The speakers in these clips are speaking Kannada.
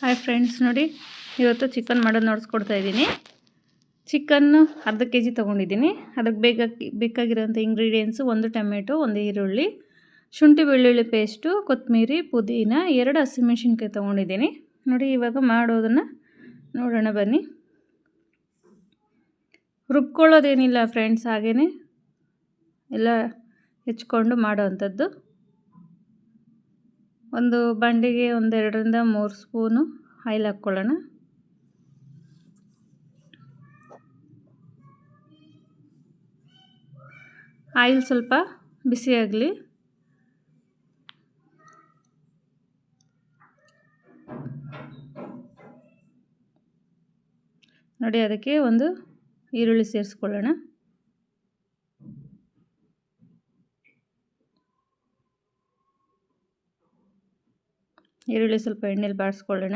ಹಾಯ್ ಫ್ರೆಂಡ್ಸ್, ನೋಡಿ ಇವತ್ತು ಚಿಕನ್ ಮಾಡೋದು ನೋಡಿಸ್ಕೊಡ್ತಾ ಇದ್ದೀನಿ. ಚಿಕನ್ನು ಅರ್ಧ ಕೆ ಜಿ ತೊಗೊಂಡಿದ್ದೀನಿ. ಅದಕ್ಕೆ ಬೇಕಾಗಿರೋಂಥ ಇಂಗ್ರೀಡಿಯೆಂಟ್ಸು: 1 ಟೊಮೆಟೊ, 1 ಈರುಳ್ಳಿ, ಶುಂಠಿ ಬೆಳ್ಳುಳ್ಳಿ ಪೇಸ್ಟು, ಕೊತ್ತಂಬರಿ, ಪುದೀನ, 2 ಹಸಿಮೆಣ್ಸಿನ್ಕಾಯಿ ತೊಗೊಂಡಿದ್ದೀನಿ. ನೋಡಿ ಇವಾಗ ಮಾಡೋದನ್ನು ನೋಡೋಣ ಬನ್ನಿ. ರುಬ್ಕೊಳ್ಳೋದೇನಿಲ್ಲ ಫ್ರೆಂಡ್ಸ್, ಹಾಗೇ ಎಲ್ಲ ಹೆಚ್ಕೊಂಡು ಮಾಡೋ ಅಂಥದ್ದು. ಒಂದು ಬಾಂಡಿಗೆ 2 ರಿಂದ 3 ಸ್ಪೂನು ಆಯಿಲ್ ಹಾಕ್ಕೊಳ್ಳೋಣ. ಆಯಿಲ್ ಸ್ವಲ್ಪ ಬಿಸಿಯಾಗಲಿ. ನೋಡಿ ಅದಕ್ಕೆ ಒಂದು ಈರುಳ್ಳಿ ಸೇರಿಸ್ಕೊಳ್ಳೋಣ. ಈರುಳ್ಳಿ ಸ್ವಲ್ಪ ಎಣ್ಣೆಲಿ ಬಾಡಿಸ್ಕೊಳ್ಳೋಣ.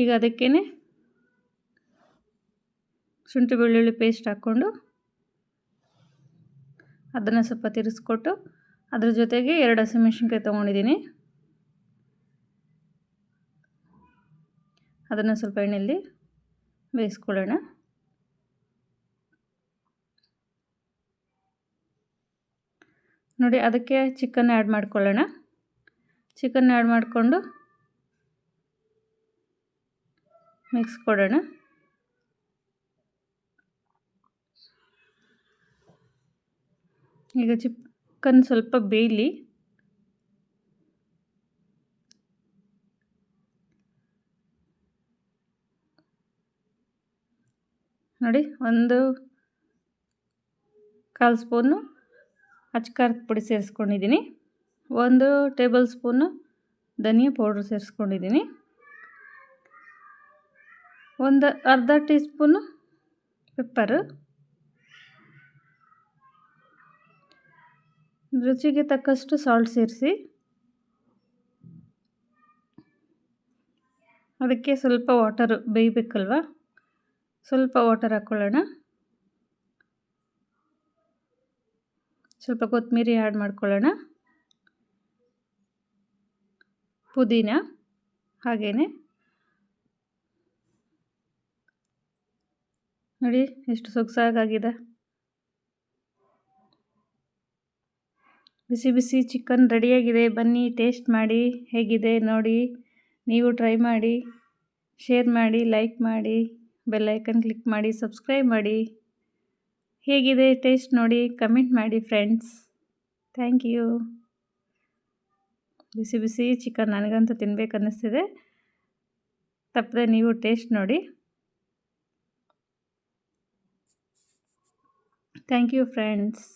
ಈಗ ಅದಕ್ಕೇ ಶುಂಠಿ ಬೆಳ್ಳುಳ್ಳಿ ಪೇಸ್ಟ್ ಹಾಕ್ಕೊಂಡು ಅದನ್ನು ಸ್ವಲ್ಪ ತಿರ್ಗಿಸ್ಕೊಟ್ಟು, ಅದ್ರ ಜೊತೆಗೆ 2 ಹಸಿಮೆಣ್ಸಿನ್ಕಾಯಿ ತೊಗೊಂಡಿದ್ದೀನಿ. ಅದನ್ನು ಸ್ವಲ್ಪ ಎಣ್ಣೆಯಲ್ಲಿ ಬೇಯಿಸ್ಕೊಳ್ಳೋಣ. ನೋಡಿ ಅದಕ್ಕೆ ಚಿಕನ್ ಆ್ಯಡ್ ಮಾಡ್ಕೊಳ್ಳೋಣ. ಚಿಕನ್ ಆ್ಯಡ್ ಮಾಡಿಕೊಂಡು ಮಿಕ್ಸ್ ಕೊಡೋಣ. ಈಗ ಚಿಕನ್ ಸ್ವಲ್ಪ ಬೇಯಲಿ. ನೋಡಿ 1/4 ಸ್ಪೂನು ಅಚ್ಕಾರದ ಪುಡಿ ಸೇರಿಸ್ಕೊಂಡಿದ್ದೀನಿ. 1 ಟೇಬಲ್ ಸ್ಪೂನು ಧನಿಯಾ ಪೌಡ್ರ್ ಸೇರಿಸ್ಕೊಂಡಿದ್ದೀನಿ. 1/2 tea spoon pepper. ರುಚಿಗೆ ತಕ್ಕಷ್ಟು ಸಾಲ್ಟ್ ಸೇರಿಸಿ. ಅದಕ್ಕೆ ಸ್ವಲ್ಪ ವಾಟರು, ಬೇಯಬೇಕಲ್ವ, ಸ್ವಲ್ಪ ವಾಟರ್ ಹಾಕ್ಕೊಳ್ಳೋಣ. ಸ್ವಲ್ಪ ಕೊತ್ತಂಬರಿ ಆ್ಯಡ್ ಮಾಡ್ಕೊಳ್ಳೋಣ. ಪುದೀನ ಹಾಗೇ ನೋಡಿ ಎಷ್ಟು ಸೊಗಸಾಗಿದೆ. ಬಿಸಿ ಬಿಸಿ ಚಿಕನ್ ರೆಡಿಯಾಗಿದೆ. ಬನ್ನಿ ಟೇಸ್ಟ್ ಮಾಡಿ, ಹೇಗಿದೆ ನೋಡಿ. ನೀವು ಟ್ರೈ ಮಾಡಿ, ಶೇರ್ ಮಾಡಿ, ಲೈಕ್ ಮಾಡಿ, ಬೆಲ್ ಐಕನ್ ಕ್ಲಿಕ್ ಮಾಡಿ, ಸಬ್ಸ್ಕ್ರೈಬ್ ಮಾಡಿ. ಹೇಗಿದೆ ಟೇಸ್ಟ್ ನೋಡಿ, ಕಮೆಂಟ್ ಮಾಡಿ ಫ್ರೆಂಡ್ಸ್. Thank you. ಬಿಸಿ ಬಿಸಿ ಚಿಕನ್ ನನಗಂತೂ ತಿನ್ಬೇಕು ಅನ್ನಿಸ್ತಿದೆ. ತಪ್ಪದೆ ನೀವು ಟೇಸ್ಟ್ ನೋಡಿ. Thank you friends.